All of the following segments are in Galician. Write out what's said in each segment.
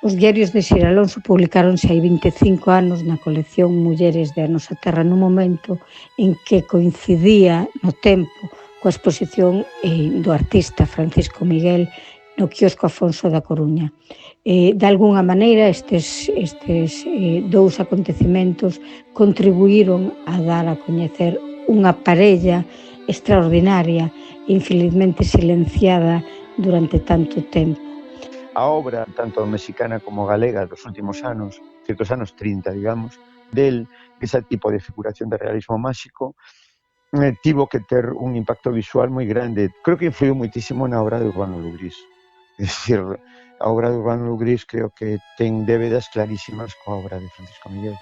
Os diarios de Sir Alonso publicáronse hai 25 anos na colección Mulleres da Nosa Terra nun momento en que coincidía no tempo coa exposición do artista Francisco Miguel no quiosco Afonso da Coruña. De algunha maneira, estes dous acontecementos contribuíron a dar a coñecer unha parella extraordinaria e infelizmente silenciada durante tanto tempo. A obra, tanto mexicana como galega, dos últimos anos, certos anos 30, digamos, ese tipo de figuración de realismo máxico, tivo que ter un impacto visual moi grande. Creo que influiu moitísimo na obra de Urbano Lugrís. É dicir, a obra de Urbano Lugrís creo que ten débedas clarísimas coa obra de Francisco Miguel.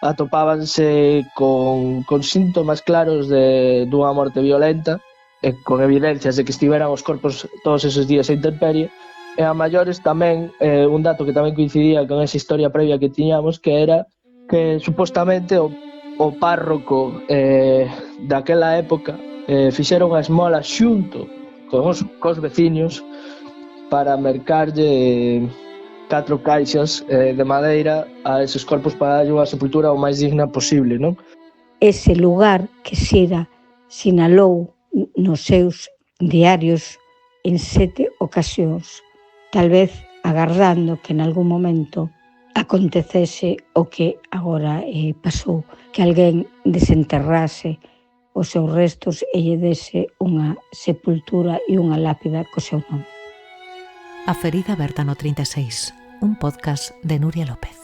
Atopábanse con síntomas claros dunha morte violenta, e con evidencias de que estiveran os corpos todos esos días a intemperie, e a maiores tamén, un dato que tamén coincidía con esa historia previa que tiñamos, que era que supostamente o párroco daquela época fixeron a esmola xunto cos veciños para mercarlle 4 caixas de madeira a eses corpos para darlle unha sepultura o máis digna posible, non? Ese lugar que Sira sinalou nos seus diarios en 7 ocasións, tal vez agardando que en algún momento acontecese o que agora pasou, que alguén desenterrase os seus restos e lle dese unha sepultura e unha lápida co seu nome. A ferida aberta no 36, un podcast de Nuria López.